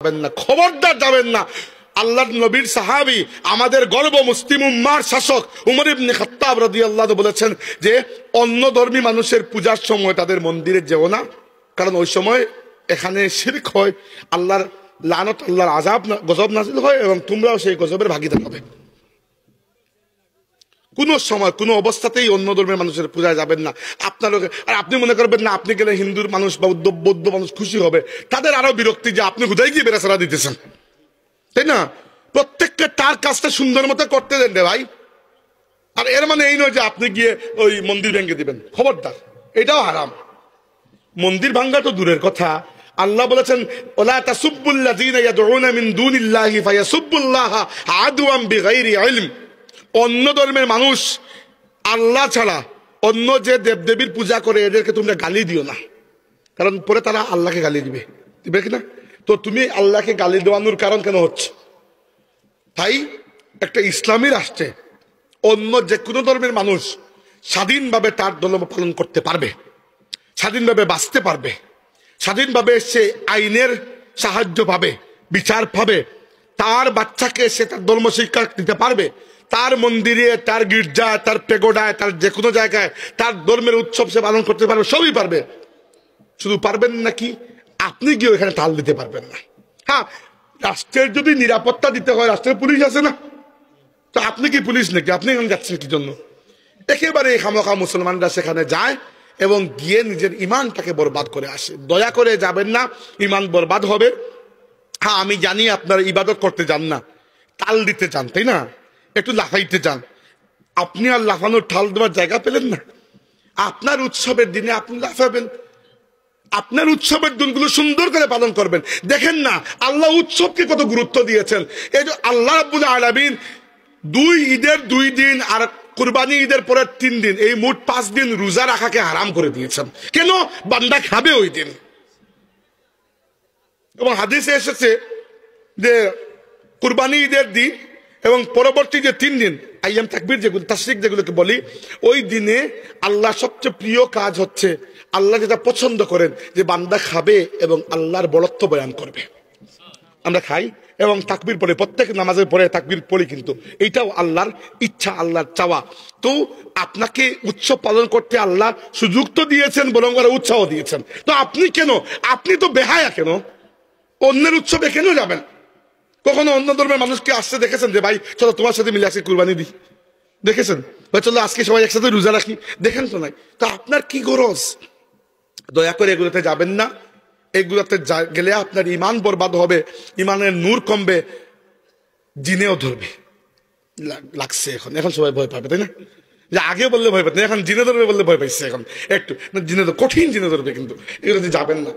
যাবেন না, খবরদার যাবেন না। আল্লাহর নবীর সাহাবী, আমাদের গর্ব, মুসলিম উম্মার শাসক উমর ইবনে খাত্তাব রাদিয়াল্লাহু আনহু বলেছেন যে অন্য ধর্মী মানুষের পূজার সময় তাদের মন্দিরে যেও না, কারণ ওই সময় এখানে শিরক হয়, আল্লাহর লানত, আল্লাহর আযাব গজব নাযিল হয় এবং তোমরাও সেই গজবের ভাগীদার হবে। কোন সময় কোন অবস্থাতেই অন্য ধর্মের মানুষের পূজায় যাবেন না। আপনার আর আপনি মনে করবেন না আপনি গেলে হিন্দুর মানুষ বা বৌদ্ধ মানুষ খুশি হবে, তাদের আরো বিরক্তি যে আপনি কোথায় গিয়ে বেড়াছাড়া দিতেছেন, তাই না? প্রত্যেককে তার কাজটা সুন্দর মতো করতে দেন রে ভাই। আর এর মানে এই নয় যে আপনি গিয়ে ওই মন্দির ভেঙে দিবেন, খবরদার, এটাও হারাম। মন্দির ভাঙ্গা তো দূরের কথা, আল্লাহ বলেছেন ওয়ালা তাসুব্বুল্লাযীনা ইয়াদউনা মিন দুনিল্লাহি ফায়াসুব্বুল্লাহা আদওয়াম বিগাইরি ইলম। অন্য ধর্মের মানুষ আল্লাহ ছাড়া অন্য যে দেবদেবীর পূজা করে এদেরকে তোমরা গালি দিও না, কারণ পরে তারা আল্লাহকে গালি দিবে কিনা। তো তুমি আল্লাহকে গালি দেওয়ানোর কারণ কেন হচ্ছে? তাই একটা ইসলামী রাষ্ট্রে অন্য যে কোনো ধর্মের মানুষ স্বাধীনভাবে তার ধর্ম পালন করতে পারবে, স্বাধীনভাবে বাঁচতে পারবে, স্বাধীনভাবে সে আইনের সাহায্য পাবে, বিচার পাবে, তার বাচ্চাকে সে তার ধর্ম শিক্ষা দিতে পারবে, তার মন্দিরে, তার গির্জায়, তার পেগোডায়, তার যে কোনো জায়গায় তার ধর্মের উৎসব সে পালন করতে পারবে, সবই পারবে। শুধু পারবেন নাকি, আপনি গিয়ে এখানে তাল দিতে পারবেন না। হ্যাঁ, রাষ্ট্রের যদি নিরাপত্তা দিতে হয়, রাষ্ট্রের পুলিশ আছে না, তো আপনি কি পুলিশ নাকি? আপনি এখানে যাচ্ছেন কি জন্য? একেবারে খামোখা মুসলমানরা সেখানে যায় এবং গিয়ে নিজের ইমানটাকে বরবাদ করে আসে। দয়া করে যাবেন না, ইমান বরবাদ হবে। হ্যাঁ, আমি জানি আপনারা ইবাদত করতে যান না, তাল দিতে চান, তাই না? একটু লাফাইতে চান। আপনি আর লাফানোর ঠাল দেওয়ার জায়গা পেলেন না। আপনার উৎসবের দিনে আপনি লাফাবেন, আপনার উৎসবের দিনগুলো সুন্দর করে পালন করবেন। দেখেন না আল্লাহ উৎসবকে কত গুরুত্ব দিয়েছেন। এই যে আল্লাহ রাব্বুল আলামিন ঈদের 2 দিন আর কুরবানি ঈদের পরের 3 দিন, এই মোট 5 দিন রোজা রাখাকে হারাম করে দিয়েছেন। কেন? বান্দা খাবে ওই দিন। এবং হাদিসে এসেছে যে কুরবানি ঈদের দিন এবং পরবর্তী যে 3 দিন আইয়াম তাকবীর যেগুলো, তাশরিক যেগুলোকে বলি, ওই দিনে আল্লাহ সবচেয়ে প্রিয় কাজ হচ্ছে, আল্লাহ যেটা পছন্দ করেন যে বান্দা খাবে এবং আল্লাহর বড়ত্ব বয়ান করবে। আমরা খাই এবং তাকবীর পড়ে, প্রত্যেক নামাজের পরে তাকবীর পড়ি, কিন্তু এইটাও আল্লাহর ইচ্ছা, আল্লাহর চাওয়া। তো আপনাকে উৎসব পালন করতে আল্লাহ সুযোগ তো দিয়েছেন, বরং উৎসাহ দিয়েছেন। তো আপনি কেন, আপনি তো বেহায়া কেন অন্যের উৎসবে কেন যাবেন? কখনো অন্য ধর্মের মানুষকে আসতে দেখেছেন যে ভাই চলো তোমার সাথে মিলে আজকে কুরবানি দিই? দেখেছেন? চলো আজকে সবাই একসাথে রোজা রাখি? দেখেন তো নাই। তো আপনার কি গরজ? দয়া করে এগুলোতে যাবেন না। এগুলোতে গেলে আপনার ইমান বরবাদ হবে, ইমানের নূর কমবে, জিনেও ধরবে। লাগছে এখন সবাই ভয় পাবে, তাই না? যে আগে বললে ভয় পাবে, এখন জিনে ধরবে বললে ভয় পাইছে। এখন একটু জিনে, কঠিন জিনে ধরবে, কিন্তু এগুলোতে যাবেন না।